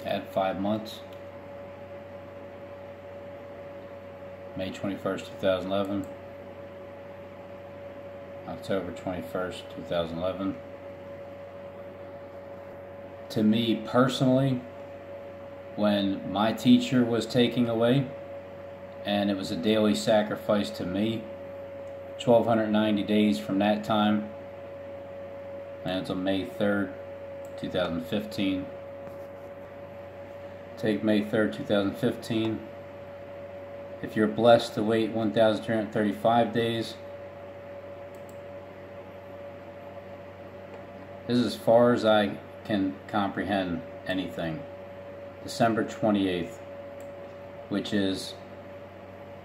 Add 5 months. May 21st, 2011. October 21st, 2011. To me personally, when my teacher was taking away, and it was a daily sacrifice to me, 1,290 days from that time, and until May 3rd, 2015. Take May 3rd, 2015. If you're blessed to wait 1,335 days, this is as far as I can comprehend anything. December 28th, which is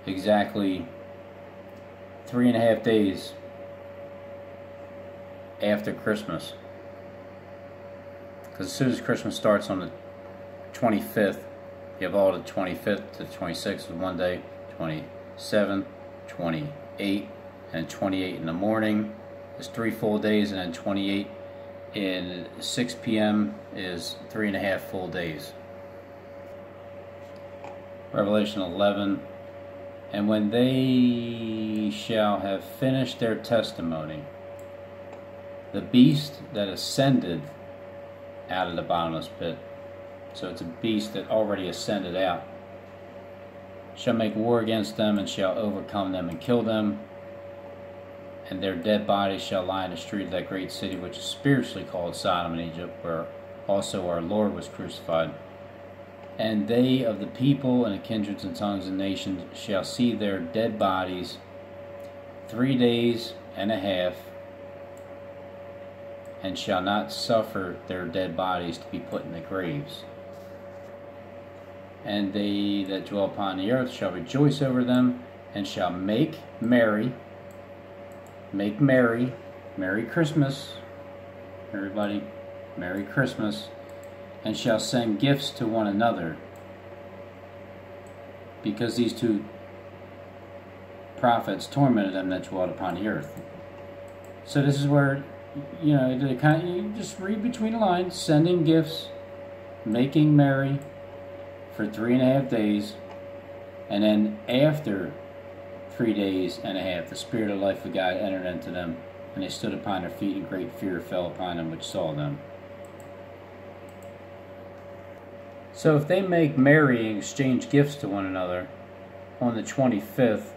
exactly 3.5 days after Christmas. Because as soon as Christmas starts on the 25th, you have all the 25th to the 26th is one day, 27, 28, and 28 in the morning is 3 full days, and then 28 in 6 p.m. is 3.5 full days. Revelation 11, and when they shall have finished their testimony, the beast that ascended out of the bottomless pit, so it's a beast that already ascended out, shall make war against them and shall overcome them and kill them, and their dead bodies shall lie in the street of that great city, which is spiritually called Sodom and Egypt, where also our Lord was crucified. And they of the people and the kindreds and tongues and nations shall see their dead bodies 3 days and a half, and shall not suffer their dead bodies to be put in the graves. And they that dwell upon the earth shall rejoice over them, and shall make merry. Make merry. Merry Christmas, everybody. Merry Christmas. And shall send gifts to one another, because these two prophets tormented them that dwelt upon the earth. So this is where, you know, you just read between the lines. Sending gifts, making merry for 3.5 days, and then after 3 days and a half, the Spirit of life of God entered into them, and they stood upon their feet, and great fear fell upon them which saw them. So if they make merry and exchange gifts to one another on the 25th,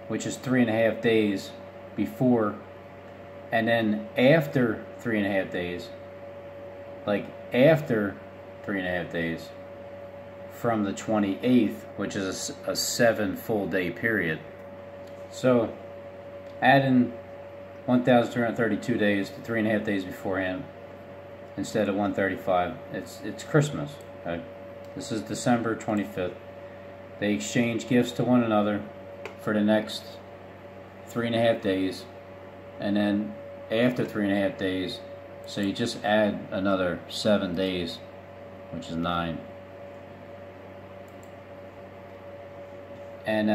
which is 3.5 days before, and then after 3.5 days, like after 3.5 days from the 28th, which is a 7 full day period. So add in 1,332 days to 3.5 days beforehand instead of 135. It's Christmas. Okay? This is December 25th. They exchange gifts to one another for the next 3.5 days, and then after 3.5 days, so you just add another 7 days, which is 9. And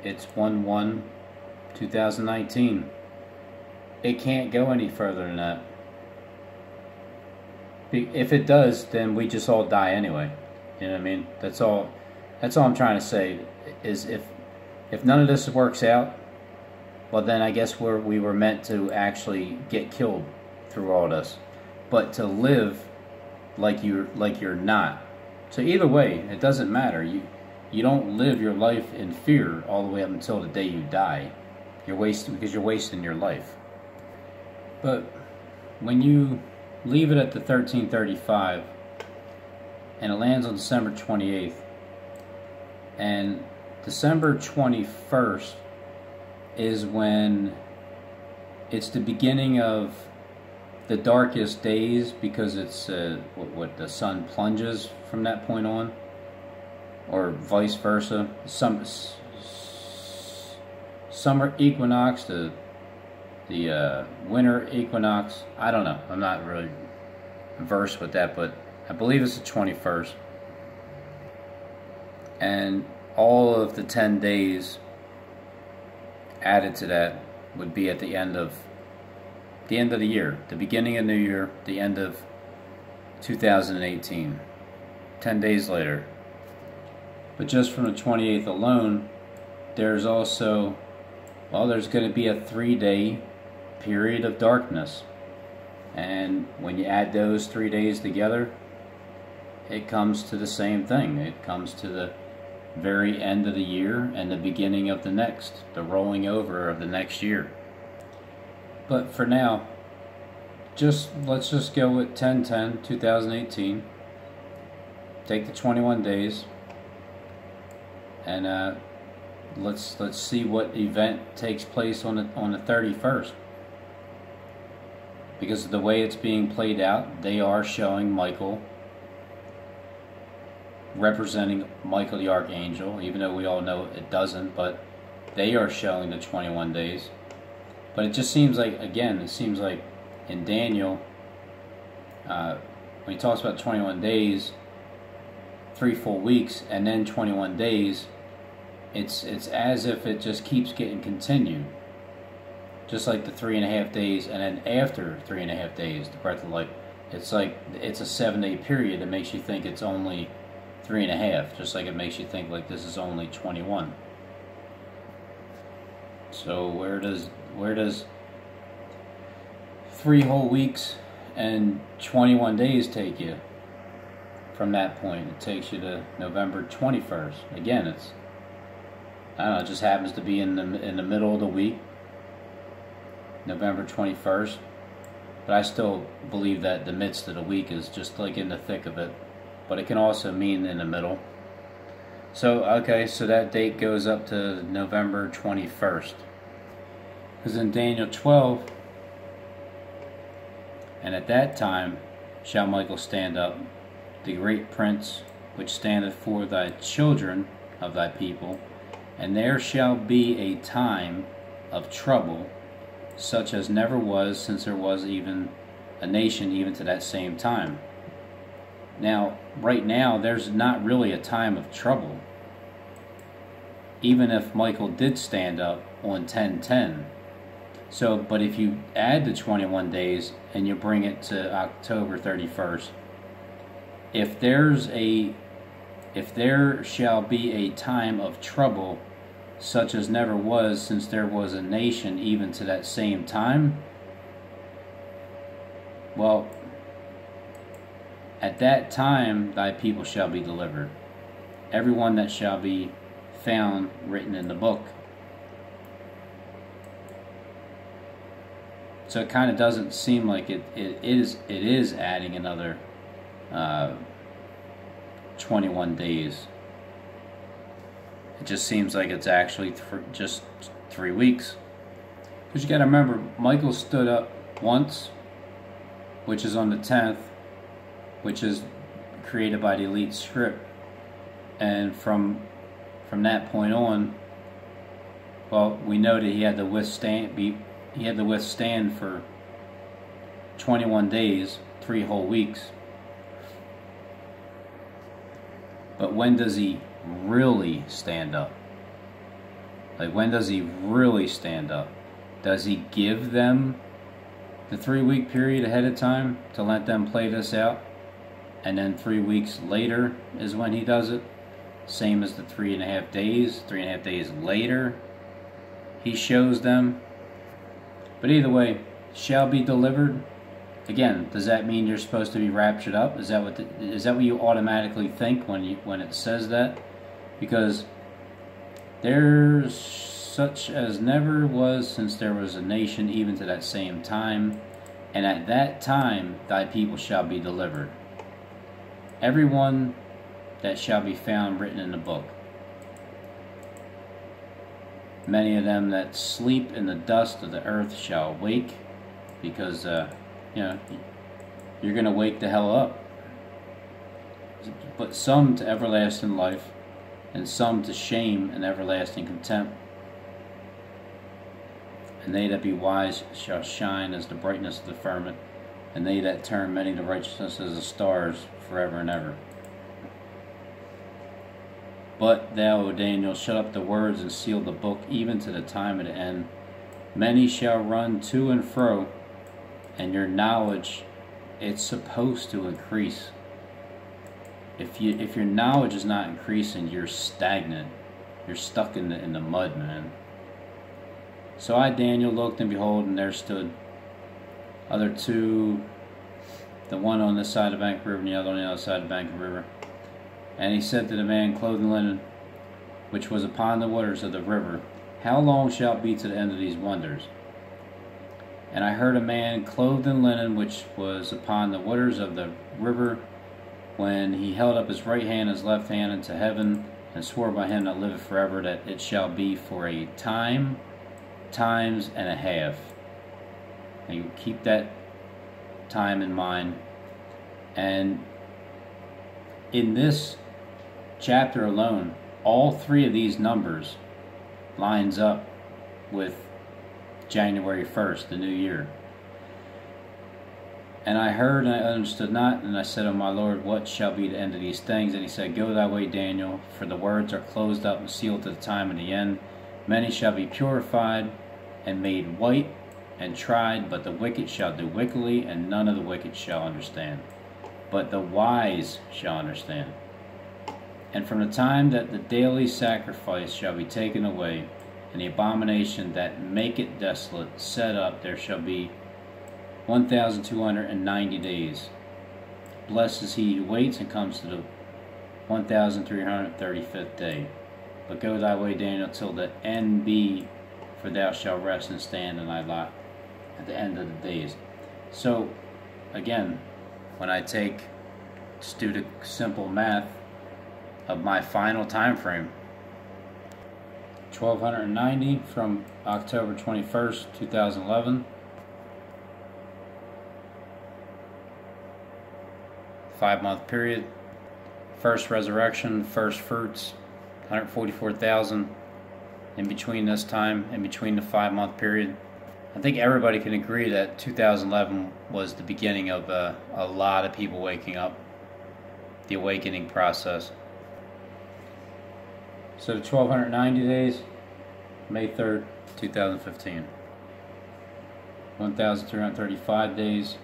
it's 1/1/2019. It can't go any further than that. If it does, then we just all die anyway. You know what I mean? That's all I'm trying to say, is if none of this works out, well then I guess we were meant to actually get killed through all this. But to live like you're not. So either way, it doesn't matter. You don't live your life in fear all the way up until the day you die. You're wasting your life. But when you leave it at the 1335 and it lands on December 28th, and December 21st is when it's the beginning of the darkest days, because it's what the sun plunges from that point on, or vice versa. Summer equinox to the winter equinox. I don't know. I'm not really versed with that, but I believe it's the 21st. And all of the 10 days added to that would be at the end of the end of the year, the beginning of New Year, the end of 2018. 10 days later. But just from the 28th alone, there's also, well, there's going to be a 3-day period of darkness. And when you add those 3 days together, it comes to the same thing. It comes to the very end of the year and the beginning of the next, the rolling over of the next year. But for now, let's just go with 10/10/2018. Take the 21 days, and let's see what event takes place on the 31st. Because of the way it's being played out, they are showing Michael, representing Michael the Archangel, even though we all know it doesn't, but they are showing the 21 days. But it just seems like, again, it seems like in Daniel, when he talks about 21 days, 3 full weeks, and then 21 days, it's as if it just keeps getting continued. Just like the 3.5 days, and then after 3.5 days, the breath of life. It's like it's a 7-day period that makes you think it's only 3.5, just like it makes you think like this is only 21. So where does 3 whole weeks and 21 days take you? From that point, it takes you to November 21st. Again, it's, I don't know, it just happens to be in the middle of the week, November 21st. But I still believe that the midst of the week is just like in the thick of it. But it can also mean in the middle. So, okay, so that date goes up to November 21st. Because in Daniel 12, and at that time shall Michael stand up, the great prince, which standeth for thy children of thy people, and there shall be a time of trouble, such as never was since there was even a nation even to that same time. Now, right now, there's not really a time of trouble, even if Michael did stand up on 10/10. So, but if you add the 21 days and you bring it to October 31st, if there shall be a time of trouble, such as never was since there was a nation even to that same time, well, at that time thy people shall be delivered, everyone that shall be found written in the book. So it kind of doesn't seem like it is adding another 21 days. It just seems like it's actually just 3 weeks. Because you got to remember, Michael stood up once, which is on the 10th, which is created by the Elite script, and from that point on, well, we know that he had to withstand for 21 days, 3 whole weeks. But when does he really stand up? Like, when does he really stand up? Does he give them the 3-week period ahead of time to let them play this out, and then 3 weeks later is when he does it? Same as the 3.5 days. 3.5 days later, he shows them. But either way, shall be delivered. Again, does that mean you're supposed to be raptured up? Is that what you automatically think when it says that? Because there's such as never was since there was a nation even to that same time, and at that time thy people shall be delivered, everyone that shall be found written in the book. Many of them that sleep in the dust of the earth shall wake, because you're going to wake the hell up. But some to everlasting life, and some to shame and everlasting contempt. And they that be wise shall shine as the brightness of the firmament, and they that turn many to righteousness as the stars forever and ever. But thou, O Daniel, shut up the words and seal the book even to the time of the end. Many shall run to and fro, and your knowledge, it's supposed to increase. If your knowledge is not increasing, you're stagnant. You're stuck in the mud, man. So I, Daniel, looked, and behold, and there stood other two, the one on this side of the bank of the river, and the other on the other side of the bank of the river. And he said to the man clothed in linen, which was upon the waters of the river, How long shall it be to the end of these wonders? And I heard a man clothed in linen, which was upon the waters of the river, when he held up his right hand and his left hand unto heaven, and swore by him that liveth forever, that it shall be for a time, times, and a half. And you keep that time in mind. And in this chapter alone, all three of these numbers lines up with January 1st, the new year. And I heard, and I understood not, and I said, O my Lord, what shall be the end of these things? And he said, Go thy way, Daniel, for the words are closed up and sealed to the time of the end. Many shall be purified and made white and tried, but the wicked shall do wickedly, and none of the wicked shall understand. But the wise shall understand. And from the time that the daily sacrifice shall be taken away, and the abomination that maketh desolate set up, there shall be 1,290 days. Blessed is he who waits and comes to the 1,335th day. But go thy way, Daniel, till the end be, for thou shalt rest and stand in thy lot at the end of the days. So, again, when I just do the simple math of my final time frame, 1290 from October 21st, 2011, 5-month period, first resurrection, first fruits, 144,000 in between this time, in between the 5-month period. I think everybody can agree that 2011 was the beginning of a lot of people waking up, the awakening process. So the 1290 days, May 3rd, 2015. 1,335 days,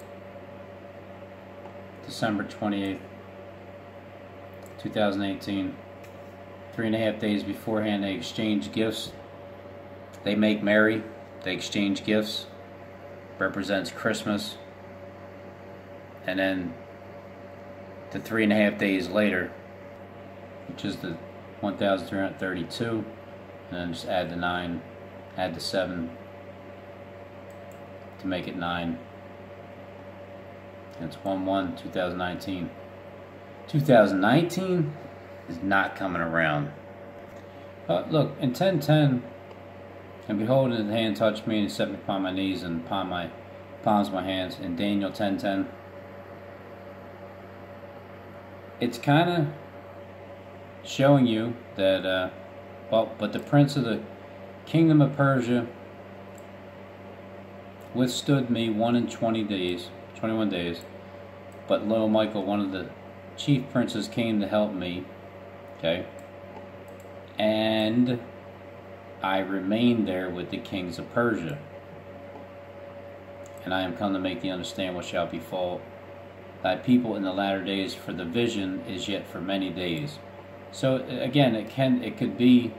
December 28th, 2018. 3.5 days beforehand, they exchange gifts. They make merry. They exchange gifts. Represents Christmas. And then the 3.5 days later, which is the 1,332, and then just add the 9, add the 7 to make it 9. And it's 1/1/2019. 2019 is not coming around. Look, in 10:10, and behold, his hand touched me and set me upon my knees and upon my palms of my hands. In Daniel 10:10, it's kind of showing you that, but the prince of the kingdom of Persia withstood me 21 days. But lo, Michael, one of the chief princes, came to help me. Okay, and I remained there with the kings of Persia. And I am come to make thee understand what shall befall thy people in the latter days, for the vision is yet for many days. So again, it could be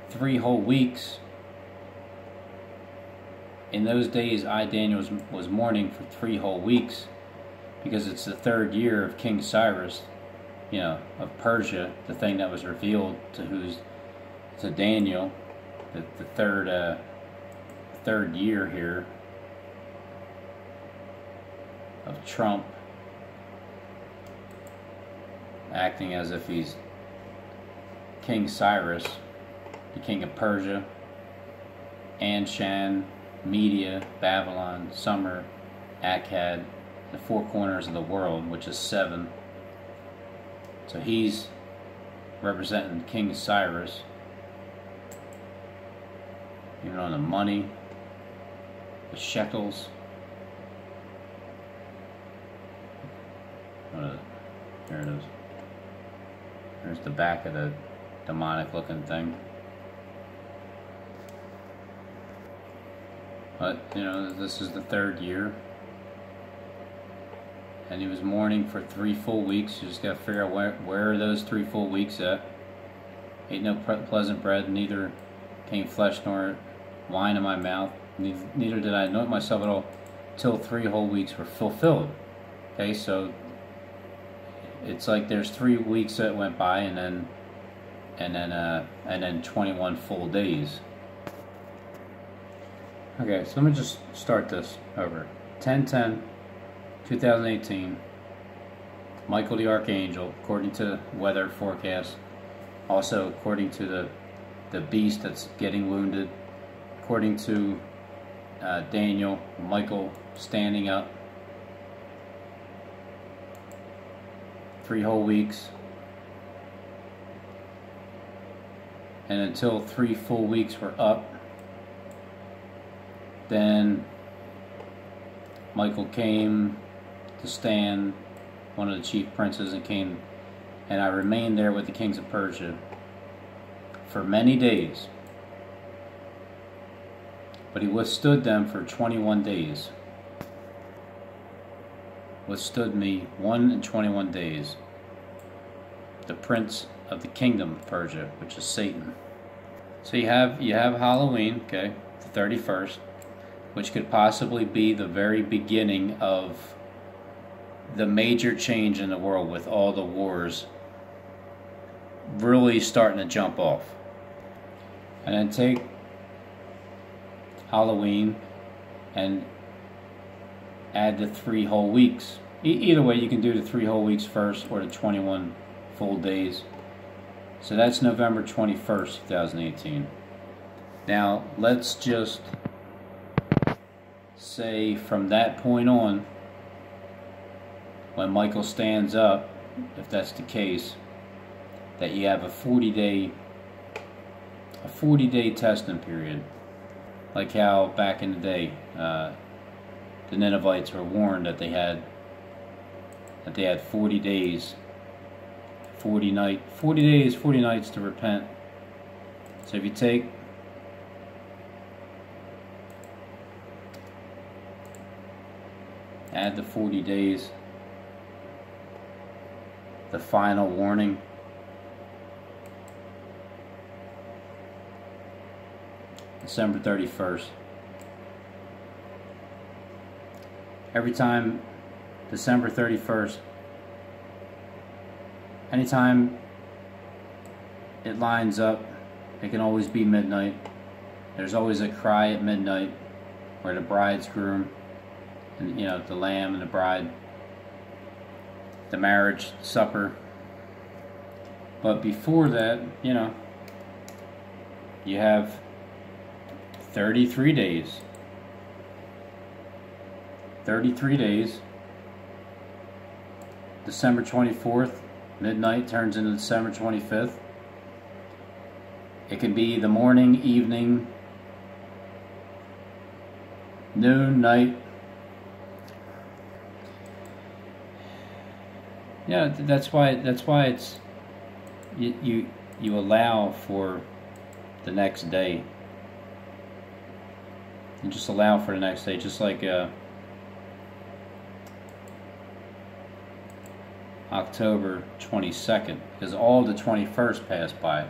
3 whole weeks. In those days, I, Daniel, was mourning for 3 whole weeks, because it's the 3rd year of King Cyrus, of Persia, the thing that was revealed to Daniel, the third year here of Trump acting as if he's King Cyrus, the king of Persia, Anshan, Media, Babylon, Sumer, Akkad, the 4 corners of the world, which is 7. So he's representing King Cyrus. Even on the money, the shekels. There it is. There's the back of the demonic looking thing. But, you know, this is the 3rd year. And he was mourning for 3 full weeks. You just got to figure out where are those 3 full weeks at. Ate no pleasant bread, neither came flesh nor wine in my mouth. Neither did I anoint myself at all, till 3 whole weeks were fulfilled. Okay, so it's like there's 3 weeks that went by, and then 21 full days. Okay, so let me just start this over. 10/10/2018. Michael the Archangel, according to weather forecast. Also, according to the beast that's getting wounded. According to Daniel, Michael standing up. 3 whole weeks. And until 3 full weeks were up, then Michael came to stand, one of the chief princes, and came, and I remained there with the kings of Persia for many days. But he withstood them for 21 days. Withstood me 21 days. The prince of the kingdom of Persia, which is Satan. So you have Halloween, okay, the 31st, which could possibly be the very beginning of the major change in the world, with all the wars really starting to jump off. And then take Halloween and add the 3 whole weeks. Either way, you can do the 3 whole weeks first, or the 21 full days. So that's November 21st, 2018. Now, let's just say from that point on, when Michael stands up, if that's the case, that you have a 40-day testing period. Like how back in the day, the Ninevites were warned that they had 40 days, 40 days, 40 nights to repent. So if you take add the 40 days, the final warning, December 31st. Every time December 31st, anytime it lines up, it can always be midnight. There's always a cry at midnight where the bridegroom, and the lamb and the bride, the marriage supper. But before that, you have 33 days. 33 days. December 24th, midnight turns into December 25th. It can be the morning, evening, noon, night. Yeah, that's why it's you allow for the next day. You just allow for the next day, just like October 22nd, because all the 21st passed by.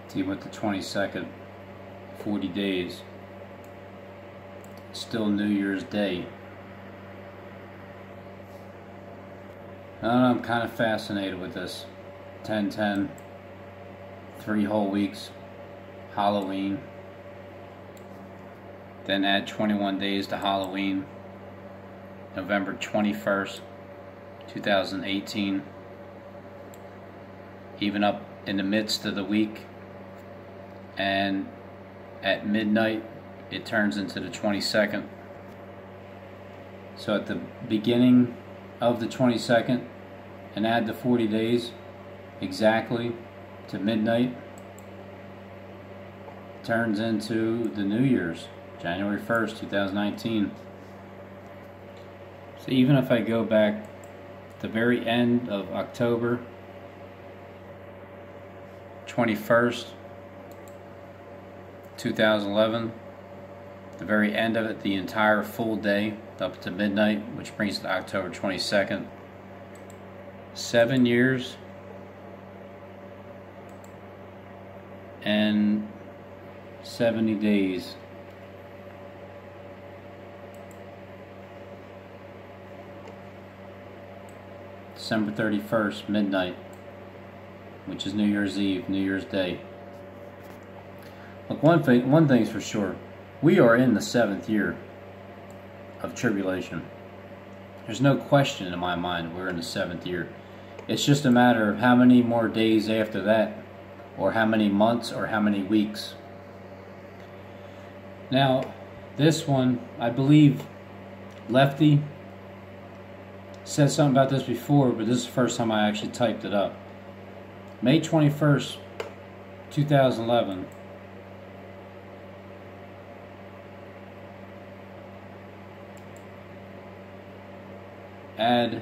See, with the 22nd, 40 days, it's still New Year's Day. I don't know, I'm kind of fascinated with this. 10/10, 3 whole weeks, Halloween. Then add 21 days to Halloween, November 21st, 2018. Even up in the midst of the week, and at midnight it turns into the 22nd. So at the beginning of the 22nd, and add the 40 days exactly to midnight, turns into the New Year's, January 1st, 2019. So even if I go back to the very end of October 21st, 2011. The very end of it, the entire full day up to midnight, which brings it to October 22nd. 7 years and 70 days. December 31st, midnight, which is New Year's Eve, New Year's Day. Look, one thing's for sure. We are in the 7th year of tribulation. There's no question in my mind we're in the 7th year. It's just a matter of how many more days after that, or how many months, or how many weeks. Now, this one, I believe Lefty said something about this before, but this is the first time I actually typed it up. May 21st, 2011. Add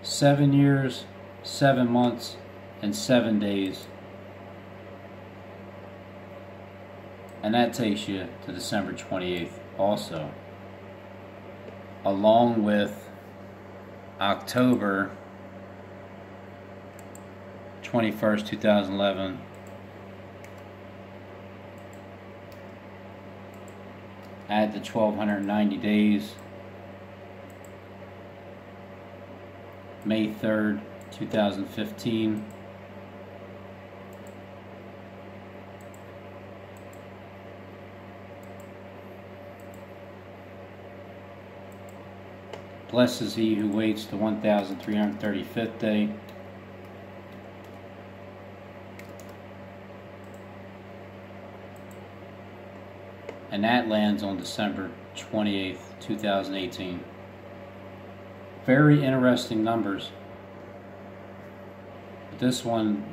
7 years, 7 months, and 7 days. And that takes you to December 28th also. Along with October 21st, 2011. Add the 1290 days. May 3rd, 2015. Blessed is he who waits the 1335th day. And that lands on December 28th, 2018. Very interesting numbers. This one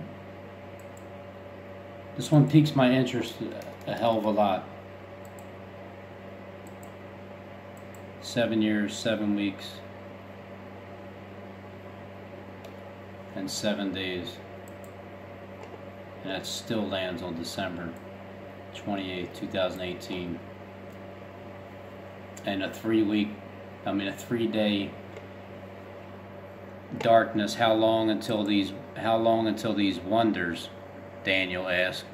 piques my interest a hell of a lot. 7 years, 7 weeks, and 7 days. And that still lands on December 28th, 2018. And a 3-day darkness. How long until these wonders? Daniel asked.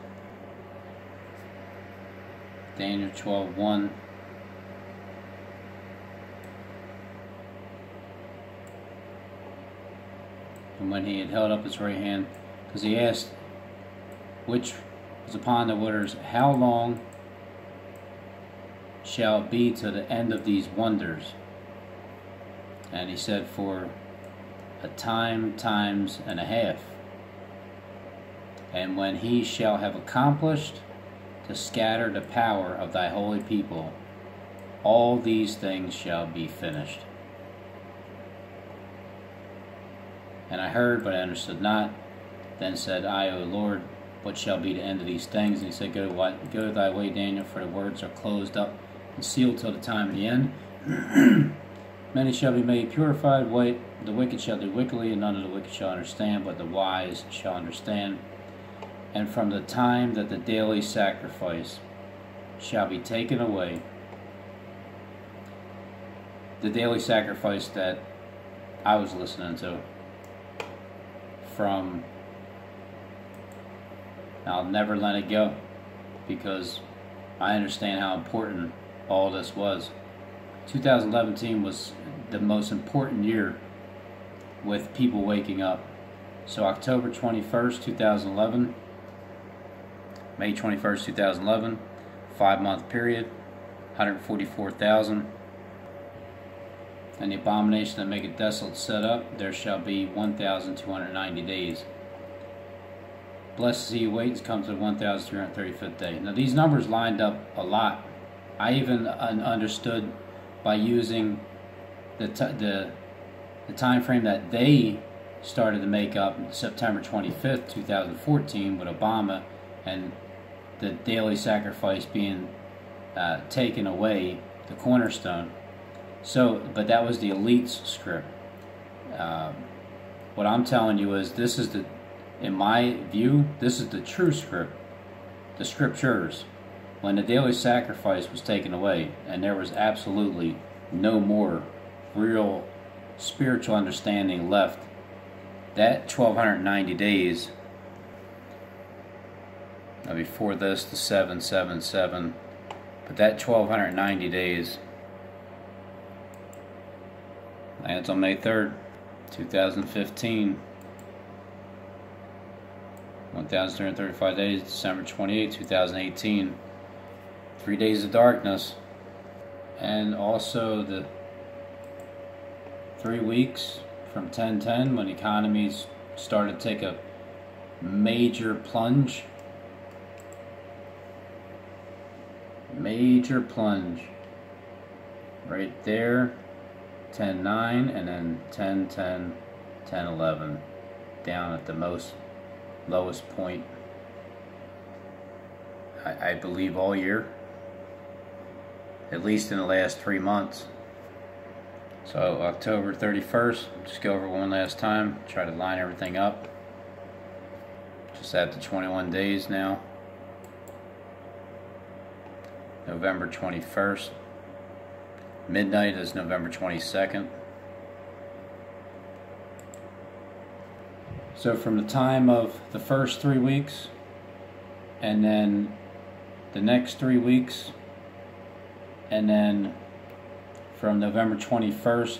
Daniel 12:1. And when he had held up his right hand, because he asked, which was upon the waters, how long shall it be to the end of these wonders? And he said, for a time, times and a half. And when he shall have accomplished to scatter the power of thy holy people, all these things shall be finished. And I heard, but I understood not. Then said I, O Lord, what shall be the end of these things? And he said, Go thy way, Daniel, for the words are closed up and sealed till the time of the end. Many shall be made purified, the wicked shall do wickedly, and none of the wicked shall understand, but the wise shall understand. And from the time that the daily sacrifice shall be taken away, the daily sacrifice that I was listening to, from, I'll never let it go, because I understand how important all this was. 2011 was the most important year with people waking up. So October 21st, 2011, May 21st, 2011, 5-month period, 144,000. And the abomination that maketh desolate set up, there shall be 1,290 days. Blessed is he who waits, comes to the 1335th day. Now these numbers lined up a lot. I even understood by using the time frame that they started to make up, September 25th, 2014, with Obama, and the daily sacrifice being taken away, the cornerstone. So, but that was the elite's script. What I'm telling you is, this is the, in my view, this is the true script, the scriptures. when the daily sacrifice was taken away and there was absolutely no more real spiritual understanding left, that 1290 days before this, the 777, but that 1290 days, lands on May 3rd, 2015. 1,335 days, December 28, 2018. 3 days of darkness. And also the 3 weeks from 10/10 when economies started to take a major plunge. Major plunge. Right there. 10/9 and then 10/10, 10/11. Down at the lowest point, I believe, all year, at least in the last 3 months. So October 31st, just go over one last time, try to line everything up. Just after 21 days now. November 21st. Midnight is November 22nd. So from the time of the first 3 weeks, and then the next 3 weeks, and then from November 21st,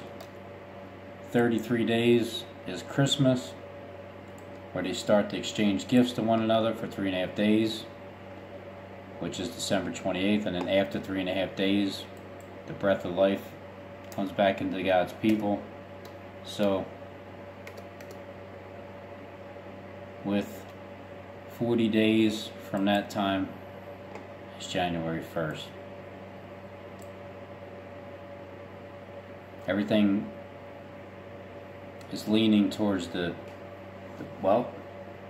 33 days is Christmas, where they start to exchange gifts to one another for 3.5 days, which is December 28th, and then after 3.5 days, the breath of life comes back into God's people. So with 40 days from that time is January 1st. Everything is leaning towards well,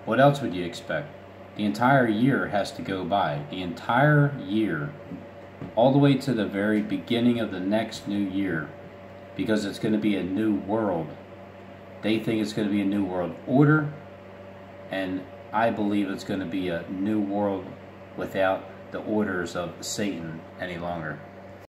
what else would you expect? The entire year has to go by. The entire year, all the way to the very beginning of the next new year, because it's going to be a new world. They think it's going to be a new world order, and I believe it's going to be a new world without the orders of Satan any longer.